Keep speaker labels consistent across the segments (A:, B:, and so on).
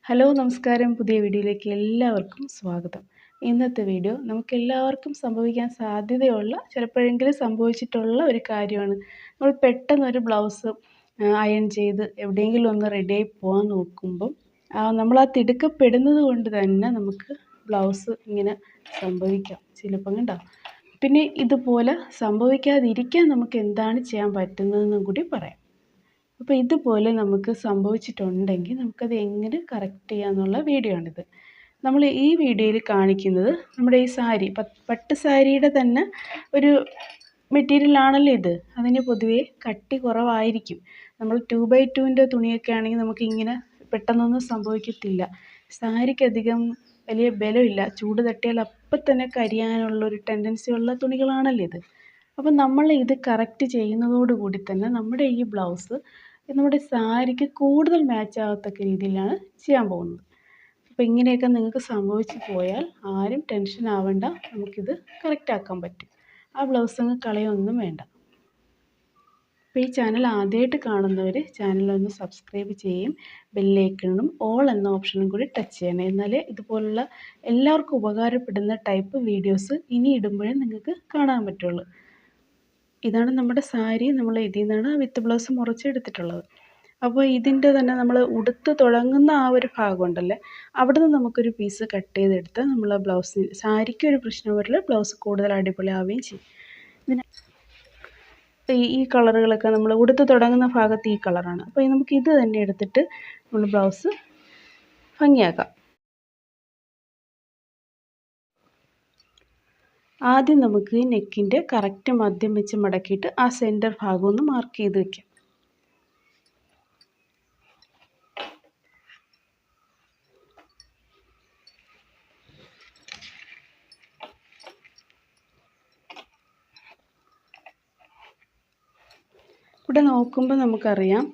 A: Hello നമസ്കാരം, പുതിയ വീഡിയോയിലേക്ക് എല്ലാവർക്കും സ്വാഗതം. ഇന്നത്തെ വീഡിയോ നമുക്കെല്ലാവർക്കും സംഭവിക്കാൻ സാധ്യതയുള്ള, ചിലപ്പോഴെങ്കിലും സംഭവിച്ചിട്ടുള്ള ഒരു കാര്യമാണ്. നമ്മൾ പെട്ടെന്നൊരു ബ്ലൗസ് അയൺ ചെയ്ത് എവിടെയെങ്കിലും ഒന്ന് റെഡിയായി പോകാൻ നോക്കുമ്പം നമ്മൾ ആ തിടുക്കപ്പെടുന്നത് കൊണ്ട് തന്നെ നമുക്ക് ബ്ലൗസ് ഇങ്ങനെ സംഭവിക്കാം ചിലപ്പം കണ്ടോ. പിന്നെ ഇതുപോലെ സംഭവിക്കാതിരിക്കാൻ നമുക്ക് എന്താണ് ചെയ്യാൻ പറ്റുന്നതെന്നും കൂടി പറയാം. അപ്പോൾ ഇതുപോലെ നമുക്ക് സംഭവിച്ചിട്ടുണ്ടെങ്കിൽ നമുക്കത് എങ്ങനെ കറക്റ്റ് ചെയ്യാമെന്നുള്ള വീഡിയോ ആണിത്. നമ്മൾ ഈ വീഡിയോയിൽ കാണിക്കുന്നത് നമ്മുടെ ഈ സാരി, പട്ട് സാരിയുടെ തന്നെ ഒരു മെറ്റീരിയലാണല്ലോ ഇത്. അതിന് പൊതുവേ കട്ടി കുറവായിരിക്കും. നമ്മൾ 2x2 തുണിയൊക്കെ ആണെങ്കിൽ നമുക്ക് ഇങ്ങനെ പെട്ടെന്നൊന്നും സംഭവിക്കത്തില്ല. സാരിക്കധികം വലിയ ബലമില്ല. ചൂട് തട്ടിയാൽ അപ്പം തന്നെ കരിയാനുള്ളൊരു ടെൻഡൻസി ഉള്ള തുണികളാണല്ലോ ഇത്. അപ്പം നമ്മൾ ഇത് കറക്റ്റ് ചെയ്യുന്നതോടുകൂടി തന്നെ നമ്മുടെ ഈ ബ്ലൗസ് നമ്മുടെ സാരിക്ക് കൂടുതൽ മാച്ച് ആകത്തക്ക രീതിയിലാണ് ചെയ്യാൻ പോകുന്നത്. അപ്പോൾ ഇങ്ങനെയൊക്കെ നിങ്ങൾക്ക് സംഭവിച്ചു പോയാൽ ആരും ടെൻഷൻ ആവേണ്ട, നമുക്കിത് കറക്റ്റ് ആക്കാൻ പറ്റും. ആ ബ്ലൗസ് അങ്ങ് കളയൊന്നും വേണ്ട. അപ്പോൾ ഈ ചാനൽ ആദ്യമായിട്ട് കാണുന്നവർ ചാനലൊന്ന് സബ്സ്ക്രൈബ് ചെയ്യും, ബെല്ലൈക്കണും ഓൾ എന്ന ഓപ്ഷനും കൂടി ടച്ച് ചെയ്യണം. എന്നാലേ ഇതുപോലുള്ള എല്ലാവർക്കും ഉപകാരപ്പെടുന്ന ടൈപ്പ് വീഡിയോസ് ഇനി ഇടുമ്പോഴേ നിങ്ങൾക്ക് കാണാൻ പറ്റുള്ളൂ. ഇതാണ് നമ്മുടെ സാരി. നമ്മൾ ഇതിൽ നിന്നാണ് വിത്ത് ബ്ലൗസ് മുറിച്ചെടുത്തിട്ടുള്ളത്. അപ്പോൾ ഇതിൻ്റെ തന്നെ നമ്മൾ ഉടുത്ത് തുടങ്ങുന്ന ആ ഒരു ഭാഗമുണ്ടല്ലേ, അവിടെ നിന്ന് നമുക്കൊരു പീസ് കട്ട് ചെയ്തെടുത്ത് നമ്മൾ ബ്ലൗസിന്, സാരിക്ക് ഒരു പ്രശ്നം വരില്ല, ബ്ലൗസ് കൂടുതൽ അടിപൊളിയാവുകയും ചെയ്യും. ഇതിന് ഈ കളറുകളൊക്കെ നമ്മൾ ഉടുത്ത് തുടങ്ങുന്ന ഭാഗത്ത് ഈ കളറാണ്. അപ്പോൾ നമുക്ക് ഇത് തന്നെ എടുത്തിട്ട് നമ്മൾ ബ്ലൗസ് ഭംഗിയാക്കാം. ആദ്യം നമുക്ക് നെക്കിൻ്റെ കറക്റ്റ് മദ്യം വെച്ച് മടക്കിയിട്ട് ആ സെൻറ്റർ ഭാഗം ഒന്ന് മാർക്ക് ചെയ്ത് വയ്ക്കാം. ഇവിടെ നോക്കുമ്പോൾ നമുക്കറിയാം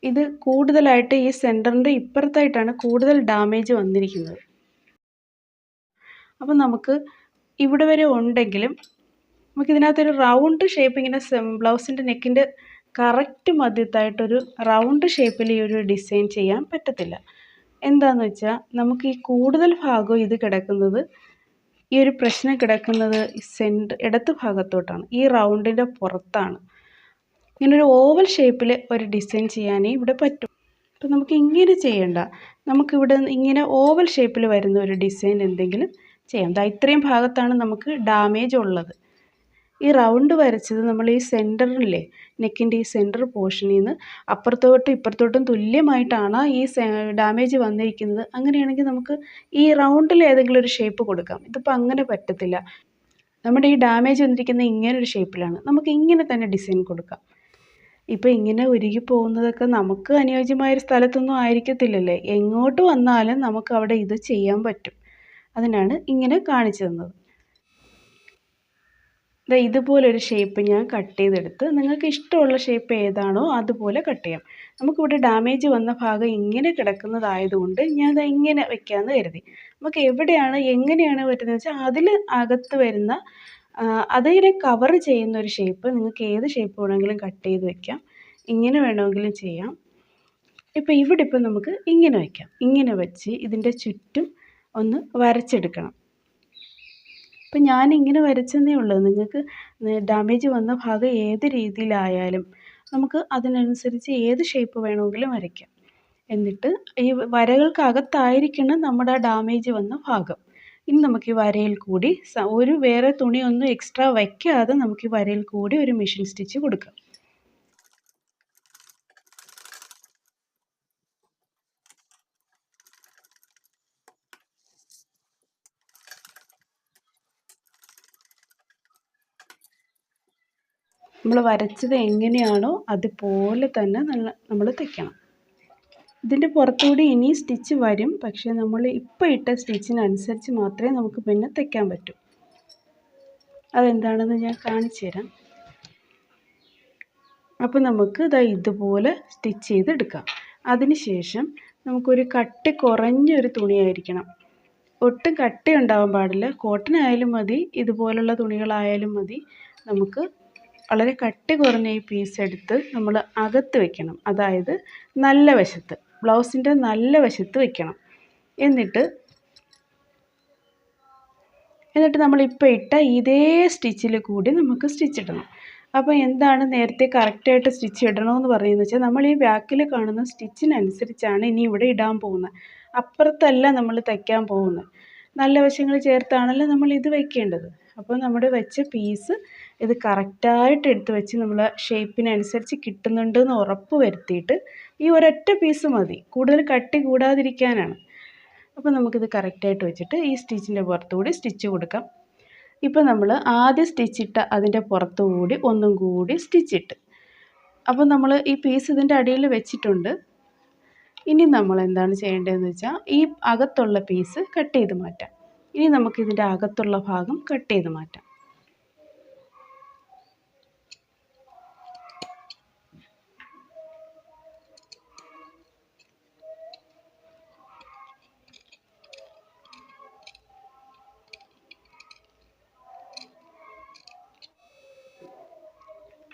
A: ഇത് കൂടുതലായിട്ട് ഈ സെൻറ്ററിൻ്റെ ഇപ്പുറത്തായിട്ടാണ് കൂടുതൽ ഡാമേജ് വന്നിരിക്കുന്നത്. അപ്പം നമുക്ക് ഇവിടെ വരെ ഉണ്ടെങ്കിലും നമുക്കിതിനകത്തൊരു റൗണ്ട് ഷേപ്പ്, ഇങ്ങനെ ബ്ലൗസിൻ്റെ നെക്കിൻ്റെ കറക്റ്റ് മധ്യത്തായിട്ടൊരു റൗണ്ട് ഷേപ്പിൽ ഈ ഒരു ഡിസൈൻ ചെയ്യാൻ പറ്റത്തില്ല. എന്താണെന്ന് വെച്ചാൽ നമുക്ക് ഈ കൂടുതൽ ഭാഗവും ഇത് കിടക്കുന്നത്, ഈ ഒരു പ്രശ്നം കിടക്കുന്നത് ഇടത്ത് ഭാഗത്തോട്ടാണ്, ഈ റൗണ്ടിൻ്റെ പുറത്താണ്. ഇങ്ങനൊരു ഓവൽ ഷേപ്പിൽ ഒരു ഡിസൈൻ ചെയ്യാനേ ഇവിടെ പറ്റും. അപ്പം നമുക്ക് ഇങ്ങനെ ചെയ്യണ്ട, നമുക്കിവിടെ ഇങ്ങനെ ഓവൽ ഷേപ്പിൽ വരുന്ന ഒരു ഡിസൈൻ എന്തെങ്കിലും ചെയ്യാം. ഇത്രയും ഭാഗത്താണ് നമുക്ക് ഡാമേജ് ഉള്ളത്. ഈ റൗണ്ട് വരച്ചത് നമ്മൾ ഈ സെൻറ്ററിലെ നെക്കിൻ്റെ ഈ സെൻറ്റർ പോർഷനിൽ നിന്ന് അപ്പുറത്തോട്ടും ഇപ്പുറത്തോട്ടും തുല്യമായിട്ടാണ് ഈ ഡാമേജ് വന്നിരിക്കുന്നത്. അങ്ങനെയാണെങ്കിൽ നമുക്ക് ഈ റൗണ്ടിൽ ഏതെങ്കിലും ഒരു ഷേപ്പ് കൊടുക്കാം. ഇതിപ്പോൾ അങ്ങനെ പറ്റത്തില്ല. നമ്മുടെ ഈ ഡാമേജ് വന്നിരിക്കുന്നത് ഇങ്ങനൊരു ഷേപ്പിലാണ്. നമുക്ക് ഇങ്ങനെ തന്നെ ഡിസൈൻ കൊടുക്കാം. ഇപ്പോൾ ഇങ്ങനെ ഉരുകി പോകുന്നതൊക്കെ നമുക്ക് അനുയോജ്യമായൊരു സ്ഥലത്തൊന്നും ആയിരിക്കത്തില്ലല്ലേ. എങ്ങോട്ട് വന്നാലും നമുക്ക് അവിടെ ഇത് ചെയ്യാൻ പറ്റും. അതിനാണ് ഇങ്ങനെ കാണിച്ചു തന്നത്. ഇതുപോലൊരു ഷേപ്പ് ഞാൻ കട്ട് ചെയ്തെടുത്ത്, നിങ്ങൾക്ക് ഇഷ്ടമുള്ള ഷേപ്പ് ഏതാണോ അതുപോലെ കട്ട് ചെയ്യാം. നമുക്കിവിടെ ഡാമേജ് വന്ന ഭാഗം ഇങ്ങനെ കിടക്കുന്നതായതുകൊണ്ട് ഞാൻ അത് ഇങ്ങനെ വെക്കാമെന്ന് കരുതി. നമുക്ക് എവിടെയാണ് എങ്ങനെയാണ് പറ്റുന്നത് വെച്ചാൽ അതിൽ അകത്ത് വരുന്ന അതിനെ കവർ ചെയ്യുന്ന ഒരു ഷേപ്പ്, നിങ്ങൾക്ക് ഏത് ഷേപ്പ് വേണമെങ്കിലും കട്ട് ചെയ്ത് വെക്കാം, ഇങ്ങനെ വേണമെങ്കിലും ചെയ്യാം. ഇവിടെ നമുക്ക് ഇങ്ങനെ വയ്ക്കാം. ഇങ്ങനെ വെച്ച് ഇതിൻ്റെ ചുറ്റും ഒന്ന് വരച്ചെടുക്കണം. ഇപ്പം ഞാനിങ്ങനെ വരച്ചെന്നേ ഉള്ളൂ. നിങ്ങൾക്ക് ഡാമേജ് വന്ന ഭാഗം ഏത് രീതിയിലായാലും നമുക്ക് അതിനനുസരിച്ച് ഏത് ഷേപ്പ് വേണമെങ്കിലും വരയ്ക്കാം. എന്നിട്ട് ഈ വരകൾക്കകത്തായിരിക്കണം നമ്മുടെ ആ ഡാമേജ് വന്ന ഭാഗം. ഇനി നമുക്ക് ഈ വരയിൽ കൂടി ഒരു വേറെ തുണിയൊന്നും എക്സ്ട്രാ വയ്ക്കാതെ നമുക്ക് ഈ വരയിൽ കൂടി ഒരു മെഷീൻ സ്റ്റിച്ച് കൊടുക്കാം. നമ്മൾ വരച്ചത് എങ്ങനെയാണോ അതുപോലെ തന്നെ നമ്മൾ തയ്ക്കണം. ഇതിൻ്റെ പുറത്തുകൂടി ഇനി സ്റ്റിച്ച് വരും, പക്ഷേ നമ്മൾ ഇപ്പോൾ ഇട്ട സ്റ്റിച്ചിനനുസരിച്ച് മാത്രമേ നമുക്ക് പിന്നെ തയ്ക്കാൻ പറ്റൂ. അതെന്താണെന്ന് ഞാൻ കാണിച്ചു തരാം. അപ്പോൾ നമുക്ക് ഇതുപോലെ സ്റ്റിച്ച് ചെയ്തെടുക്കാം. അതിനുശേഷം നമുക്കൊരു കട്ടി കുറഞ്ഞൊരു തുണിയായിരിക്കണം. ഒട്ടും കട്ടി ഉണ്ടാവാൻ പാടില്ല. കോട്ടൺ ആയാലും മതി, ഇതുപോലുള്ള തുണികളായാലും മതി. നമുക്ക് വളരെ കട്ടി കുറഞ്ഞ ഈ പീസ് എടുത്ത് നമ്മൾ അകത്ത് വെക്കണം, അതായത് നല്ല വശത്ത്. ബ്ലൗസിൻ്റെ നല്ല വശത്ത് വയ്ക്കണം. എന്നിട്ട് നമ്മളിപ്പോൾ ഇട്ട ഇതേ സ്റ്റിച്ചിൽ കൂടി നമുക്ക് സ്റ്റിച്ച് ഇടണം. അപ്പോൾ എന്താണ് നേരത്തെ കറക്റ്റായിട്ട് സ്റ്റിച്ച് ഇടണമെന്ന് പറയുന്നത് വെച്ചാൽ, നമ്മൾ ഈ ബാക്കിൽ കാണുന്ന സ്റ്റിച്ചിനനുസരിച്ചാണ് ഇനി ഇവിടെ ഇടാൻ പോകുന്നത്. അപ്പുറത്തല്ല നമ്മൾ തയ്ക്കാൻ പോകുന്നത്. നല്ല വശങ്ങൾ ചേർത്താണല്ലോ നമ്മൾ ഇത് വയ്ക്കേണ്ടത്. അപ്പോൾ നമ്മുടെ വെച്ച പീസ് ഇത് കറക്റ്റായിട്ട് എടുത്ത് വെച്ച് നമ്മൾ ഷേപ്പിനനുസരിച്ച് കിട്ടുന്നുണ്ടെന്ന് ഉറപ്പ് വരുത്തിയിട്ട്, ഈ ഒരൊറ്റ പീസ് മതി, കൂടുതൽ കട്ടി കൂടാതിരിക്കാനാണ്. അപ്പോൾ നമുക്കിത് കറക്റ്റായിട്ട് വെച്ചിട്ട് ഈ സ്റ്റിച്ചിൻ്റെ പുറത്തുകൂടി സ്റ്റിച്ച് കൊടുക്കാം. ഇപ്പോൾ നമ്മൾ ആദ്യം സ്റ്റിച്ചിട്ട അതിൻ്റെ പുറത്തുകൂടി ഒന്നും കൂടി സ്റ്റിച്ചിട്ട്, അപ്പോൾ നമ്മൾ ഈ പീസ് ഇതിൻ്റെ അടിയിൽ വെച്ചിട്ടുണ്ട്. ഇനി നമ്മൾ എന്താണ് ചെയ്യേണ്ടതെന്ന് വെച്ചാൽ, ഈ അകത്തുള്ള പീസ് കട്ട് ചെയ്ത് മാറ്റാം. ഇനി നമുക്കിതിൻ്റെ അകത്തുള്ള ഭാഗം കട്ട് ചെയ്ത് മാറ്റാം.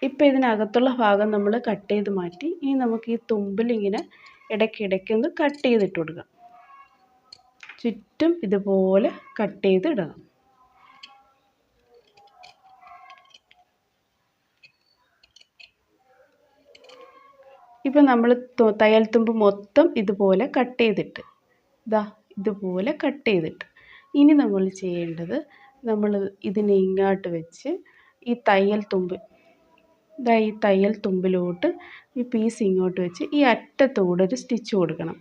A: ഇപ്പോൾ ഇതിനകത്തുള്ള ഭാഗം നമ്മൾ കട്ട് ചെയ്ത് മാറ്റി. ഇനി നമുക്ക് ഈ തുമ്പിലിങ്ങനെ ഇടയ്ക്കിടയ്ക്കൊന്ന് കട്ട് ചെയ്തിട്ട് കൊടുക്കാം. ചുറ്റും ഇതുപോലെ കട്ട് ചെയ്ത് ഇടണം. ഇപ്പം നമ്മൾ തയ്യൽ തുമ്പ് മൊത്തം ഇതുപോലെ കട്ട് ചെയ്തിട്ട്, ഇതുപോലെ കട്ട് ചെയ്തിട്ട്, ഇനി നമ്മൾ ചെയ്യേണ്ടത്, നമ്മൾ ഇതിനെ ഇങ്ങോട്ട് വെച്ച് ഈ തയ്യൽ തുമ്പിലോട്ട് ഈ പീസ് ഇങ്ങോട്ട് വെച്ച് ഈ അറ്റത്തൂടെ ഒരു സ്റ്റിച്ച് കൊടുക്കണം.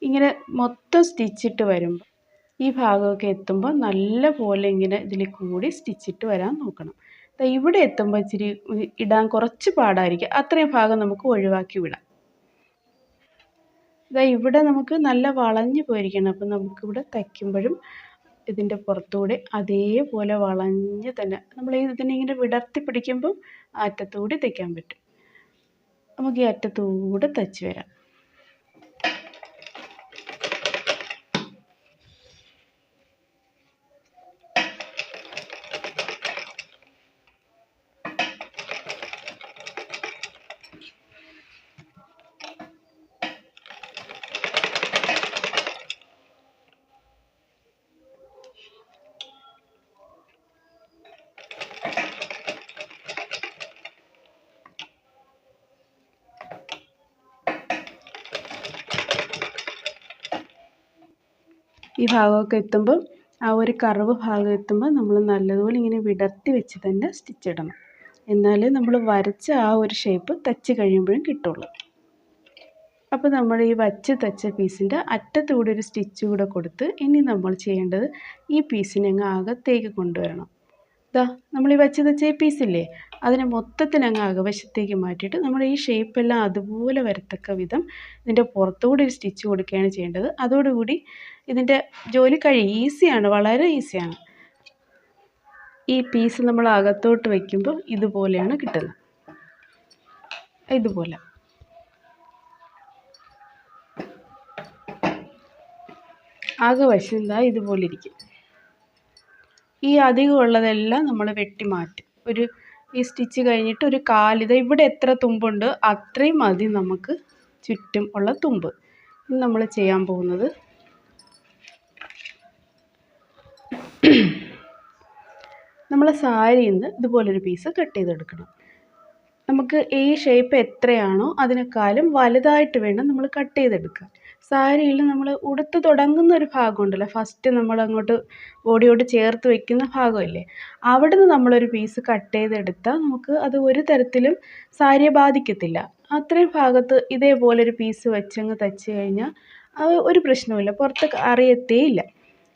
A: ഇങ്ങനെ മൊത്തം സ്റ്റിച്ചിട്ട് വരുമ്പോൾ ഈ ഭാഗമൊക്കെ എത്തുമ്പോൾ നല്ല പോലെ ഇങ്ങനെ ഇതിൽ കൂടി സ്റ്റിച്ചിട്ട് വരാൻ നോക്കണം. ഇവിടെ എത്തുമ്പോൾ ഇച്ചിരി ഇടാൻ കുറച്ച് പാടായിരിക്കും. അത്രയും ഭാഗം നമുക്ക് ഒഴിവാക്കി വിടാം. ഇവിടെ നമുക്ക് നല്ല വളഞ്ഞു പോയിരിക്കണം. അപ്പം നമുക്കിവിടെ തയ്ക്കുമ്പോഴും ഇതിൻ്റെ പുറത്തൂടെ അതേപോലെ വളഞ്ഞ് തന്നെ നമ്മൾ ഇതിനെ ഇങ്ങനെ വിടർത്തി പിടിക്കുമ്പോൾ അറ്റത്തൂടെ തയ്ക്കാൻ പറ്റും. നമുക്ക് ഈ അറ്റത്തൂടെ തയ്ച്ച് വരാം. ഈ ഭാഗമൊക്കെ എത്തുമ്പം ആ ഒരു കർവ് ഭാഗം എത്തുമ്പോൾ നമ്മൾ നല്ലതുപോലെ ഇങ്ങനെ വിടർത്തി വെച്ച് തന്നെ സ്റ്റിച്ച് ഇടണം. എന്നാലേ നമ്മൾ വരച്ച ആ ഒരു ഷേപ്പ് തയ്ച്ച് കഴിയുമ്പോഴും കിട്ടുള്ളൂ. അപ്പോൾ നമ്മൾ ഈ വച്ച് തയ്ച്ച പീസിൻ്റെ അറ്റത്തൂടെ ഒരു സ്റ്റിച്ച് കൂടെ കൊടുത്ത്, ഇനി നമ്മൾ ചെയ്യേണ്ടത് ഈ പീസിനെ അങ്ങ് അകത്തേക്ക് കൊണ്ടുവരണം. നമ്മൾ ഈ വച്ച് തയ്ച്ച ഈ പീസില്ലേ, അതിനെ മൊത്തത്തിൽ അങ്ങ് അകവശത്തേക്ക് മാറ്റിയിട്ട് നമ്മൾ ഈ ഷേപ്പെല്ലാം അതുപോലെ വരത്തക്ക വിധം ഇതിൻ്റെ പുറത്തുകൂടി ഒരു സ്റ്റിച്ച് കൊടുക്കുകയാണ് ചെയ്യേണ്ടത്. അതോടുകൂടി ഇതിൻ്റെ ജോലി കഴിയും. ഈസിയാണ്, വളരെ ഈസിയാണ്. ഈ പീസ് നമ്മൾ അകത്തോട്ട് വയ്ക്കുമ്പോൾ ഇതുപോലെയാണ് കിട്ടുന്നത്. ഇതുപോലെ അകവശം ഇതുപോലെ ഇരിക്കും. ഈ അധികമുള്ളതെല്ലാം നമ്മൾ വെട്ടി മാറ്റും. ഈ സ്റ്റിച്ച് കഴിഞ്ഞിട്ട് ഒരു കാലിത ഇവിടെ എത്ര തുമ്പുണ്ട് അത്രയും മതി നമുക്ക് ചുറ്റും ഉള്ള തുമ്പ്. ഇനി നമ്മൾ ചെയ്യാൻ പോകുന്നത്, നമ്മൾ സാരിയിൽ നിന്ന് ഇതുപോലൊരു പീസ് കട്ട് ചെയ്തെടുക്കണം. നമുക്ക് ഈ ഷേപ്പ് എത്രയാണോ അതിനേക്കാളും വലുതായിട്ട് വേണം നമ്മൾ കട്ട് ചെയ്തെടുക്കാൻ. സാരിയിൽ നമ്മൾ ഉടുത്ത് തുടങ്ങുന്ന ഒരു ഭാഗമുണ്ടല്ലോ, ഫസ്റ്റ് നമ്മൾ അങ്ങോട്ട് ബോഡിയോട് ചേർത്ത് വയ്ക്കുന്ന ഭാഗമില്ലേ, അവിടെ നിന്ന് നമ്മളൊരു പീസ് കട്ട് ചെയ്തെടുത്താൽ നമുക്ക് അത് ഒരു തരത്തിലും സാരിയെ ബാധിക്കത്തില്ല. അത്രയും ഭാഗത്ത് ഇതേപോലൊരു പീസ് വെച്ചങ്ങ് തയ്ച്ച് കഴിഞ്ഞാൽ ഒരു പ്രശ്നവുമില്ല, പുറത്ത് അറിയത്തേയില്ല.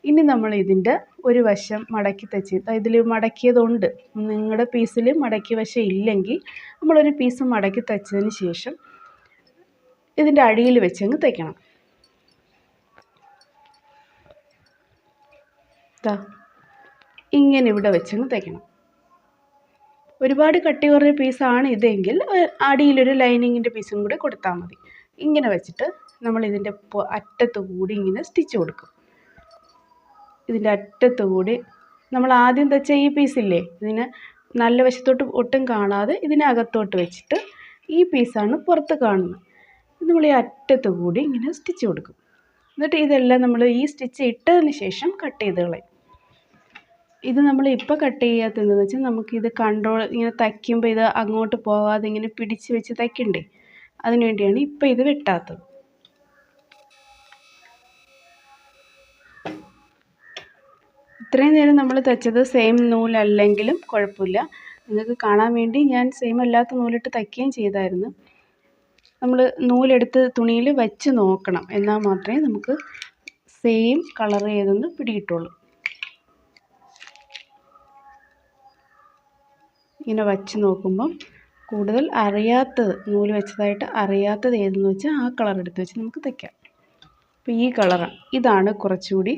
A: ഇനി നമ്മൾ ഇതിൻ്റെ ഒരു വശം മടക്കി തയ്ച്ച്, ഇതിൽ മടക്കിയതുണ്ട്, നിങ്ങളുടെ പീസിൽ മടക്കിയ വശം ഇല്ലെങ്കിൽ നമ്മളൊരു പീസ് മടക്കി തയ്ച്ചതിന് ശേഷം ഇതിൻ്റെ അടിയിൽ വെച്ചങ്ങ് തയ്ക്കണം. ഇങ്ങനെ ഇവിടെ വെച്ചങ്ങ് തയ്ക്കണം. ഒരുപാട് കട്ടി കുറഞ്ഞ പീസാണ് ഇതെങ്കിൽ അടിയിലൊരു ലൈനിങ്ങിൻ്റെ പീസും കൂടി കൊടുത്താൽ മതി. ഇങ്ങനെ വെച്ചിട്ട് നമ്മൾ ഇതിൻ്റെ അറ്റത്ത് കൂടി ഇങ്ങനെ സ്റ്റിച്ച് കൊടുക്കും. ഇതിൻ്റെ അറ്റത്ത് കൂടി നമ്മൾ ആദ്യം തയ്ച്ച ഈ പീസില്ലേ, ഇതിനെ നല്ല വശത്തോട്ട് ഒട്ടും കാണാതെ ഇതിനകത്തോട്ട് വെച്ചിട്ട് ഈ പീസാണ് പുറത്ത് കാണുന്നത്. നമ്മൾ ഈ അറ്റത്ത് കൂടി ഇങ്ങനെ സ്റ്റിച്ച് കൊടുക്കും. എന്നിട്ട് ഇതെല്ലാം നമ്മൾ ഈ സ്റ്റിച്ച് ഇട്ടതിന് ശേഷം കട്ട് ചെയ്ത് കളയും. ഇത് നമ്മൾ ഇപ്പോൾ കട്ട് ചെയ്യാത്തതെന്ന് വെച്ചാൽ നമുക്കിത് കൺട്രോൾ ഇങ്ങനെ തയ്ക്കുമ്പോൾ ഇത് അങ്ങോട്ട് പോകാതെ ഇങ്ങനെ പിടിച്ച് വെച്ച് തയ്ക്കണ്ടേ, അതിന് വേണ്ടിയാണ് ഇപ്പോൾ ഇത് വെട്ടാത്തത്. ഇത്രയും നേരം നമ്മൾ തയ്ച്ചത് സെയിം നൂലല്ലെങ്കിലും കുഴപ്പമില്ല. നിങ്ങൾക്ക് കാണാൻ വേണ്ടി ഞാൻ സെയിം അല്ലാത്ത നൂലിട്ട് തയ്ക്കുകയും ചെയ്തായിരുന്നു. നമ്മൾ നൂലെടുത്ത് തുണിയിൽ വെച്ച് നോക്കണം, എന്നാൽ മാത്രമേ നമുക്ക് സെയിം കളർ ഏതെന്ന് പിടികിട്ടുള്ളൂ. ഇങ്ങനെ വച്ച് നോക്കുമ്പം കൂടുതൽ അറിയാത്തത്, നൂല് വെച്ചതായിട്ട് അറിയാത്തത് ഏതെന്ന് വെച്ചാൽ ആ കളർ എടുത്ത് വെച്ച് നമുക്ക് തയ്ക്കാം. അപ്പോൾ ഈ കളറാണ്, ഇതാണ് കുറച്ചുകൂടി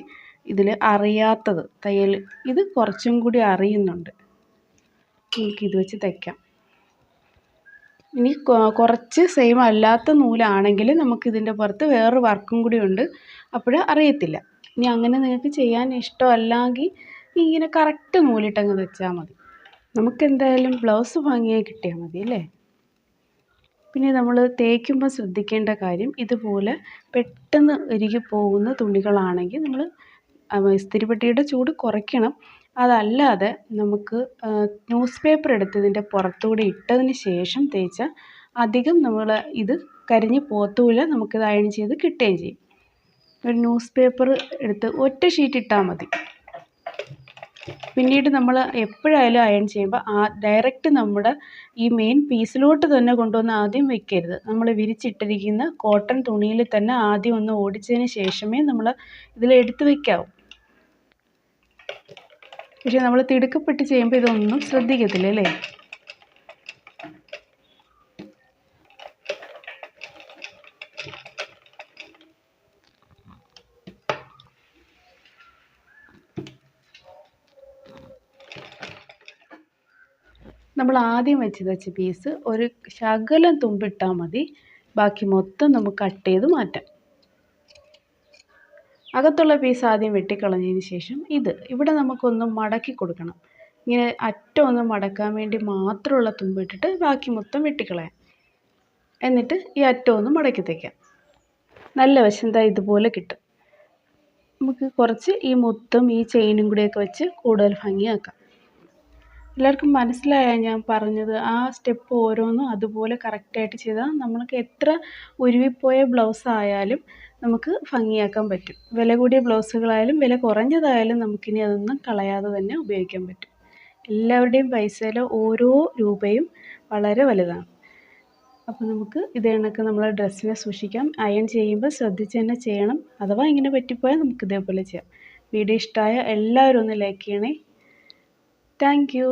A: ഇതിൽ അറിയാത്തത്. തയ്യൽ ഇത് കുറച്ചും കൂടി അറിയുന്നുണ്ട്, നമുക്കിത് വെച്ച് തയ്ക്കാം. ഇനി കുറച്ച് സെയിം അല്ലാത്ത നൂലാണെങ്കിൽ നമുക്കിതിൻ്റെ പുറത്ത് വേറൊരു വർക്കും കൂടി ഉണ്ട്, അപ്പോൾ അറിയത്തില്ല. ഇനി അങ്ങനെ നിങ്ങൾക്ക് ചെയ്യാൻ ഇഷ്ടമല്ലെങ്കിൽ ഇങ്ങനെ കറക്റ്റ് നൂലിട്ടങ്ങ് വെച്ചാൽ മതി. നമുക്കെന്തായാലും ബ്ലൗസ് ഭംഗിയായി കിട്ടിയാൽ മതി അല്ലേ. പിന്നെ നമ്മൾ തേക്കുമ്പോൾ ശ്രദ്ധിക്കേണ്ട കാര്യം, ഇതുപോലെ പെട്ടെന്ന് ഇറുകി പോകുന്ന തുണികളാണെങ്കിൽ നമ്മൾ ഇസ്തിരിപ്പെട്ടിയുടെ ചൂട് കുറയ്ക്കണം. അതല്ലാതെ നമുക്ക് ന്യൂസ് പേപ്പർ എടുത്ത് ഇതിൻ്റെ പുറത്തുകൂടി ഇട്ടതിന് ശേഷം തേച്ചാൽ അധികം നമ്മൾ ഇത് കരിഞ്ഞ് പോത്തുമില്ല, നമുക്കിത് അയൺ ചെയ്ത് കിട്ടുകയും ചെയ്യും. ഒരു ന്യൂസ് പേപ്പർ എടുത്ത് ഒറ്റ ഷീറ്റ് ഇട്ടാൽ മതി. പിന്നീട് നമ്മൾ എപ്പോഴായാലും അയൺ ചെയ്യുമ്പോൾ ഡയറക്റ്റ് നമ്മുടെ ഈ മെയിൻ പീസിലോട്ട് തന്നെ കൊണ്ടുവന്ന് ആദ്യം വെക്കരുത്. നമ്മൾ വിരിച്ചിട്ടിരിക്കുന്ന കോട്ടൺ തുണിയിൽ തന്നെ ആദ്യം ഒന്ന് ഓടിച്ചതിന് ശേഷമേ നമ്മൾ ഇതിൽ എടുത്ത് വെക്കാവൂ. പക്ഷേ നമ്മൾ തിടുക്കപ്പെട്ട് ചെയ്യുമ്പോൾ ഇതൊന്നും ശ്രദ്ധിക്കത്തില്ല അല്ലേ. നമ്മൾ ആദ്യം വെച്ച് തയ്ച്ച പീസ് ഒരു ശകലം തുമ്പിട്ടാൽ മതി, ബാക്കി മൊത്തം നമുക്ക് കട്ട് ചെയ്ത് മാറ്റാം. അകത്തുള്ള പീസ് ആദ്യം വെട്ടിക്കളഞ്ഞതിന് ശേഷം ഇവിടെ നമുക്കൊന്ന് മടക്കി കൊടുക്കണം. ഇങ്ങനെ അറ്റം ഒന്ന് മടക്കാൻ വേണ്ടി മാത്രമുള്ള തുമ്പിട്ടിട്ട് ബാക്കി മൊത്തം വെട്ടിക്കളയാം. എന്നിട്ട് ഈ അറ്റം ഒന്ന് മടക്കി തയ്ക്കാം. നല്ല വശം ഇതുപോലെ കിട്ടും. നമുക്ക് കുറച്ച് ഈ മുത്തും ഈ ചെയിനും കൂടിയൊക്കെ വെച്ച് കൂടുതൽ ഭംഗിയാക്കാം. എല്ലാവർക്കും മനസ്സിലായാൽ ഞാൻ പറഞ്ഞത്? ആ സ്റ്റെപ്പ് ഓരോന്നും അതുപോലെ കറക്റ്റായിട്ട് ചെയ്താൽ നമ്മൾക്ക് എത്ര ഉരുവിപ്പോയ ബ്ലൗസ് ആയാലും നമുക്ക് ഭംഗിയാക്കാൻ പറ്റും. വില കൂടിയ ബ്ലൗസുകളായാലും വില കുറഞ്ഞതായാലും നമുക്കിനി അതൊന്നും കളയാതെ തന്നെ ഉപയോഗിക്കാൻ പറ്റും. എല്ലാവരുടെയും പൈസയിൽ ഓരോ രൂപയും വളരെ വലുതാണ്. അപ്പോൾ നമുക്ക് ഇത് കണക്ക് നമ്മളെ ഡ്രസ്സിനെ സൂക്ഷിക്കാം. അയൺ ചെയ്യുമ്പോൾ ശ്രദ്ധിച്ച് തന്നെ ചെയ്യണം. അഥവാ ഇങ്ങനെ പറ്റിപ്പോയാൽ നമുക്ക് ഇതേപോലെ ചെയ്യാം. വീഡിയോ ഇഷ്ടമായ എല്ലാവരും ഒന്ന് ലൈക്ക് ചെയ്യണേ. Thank you.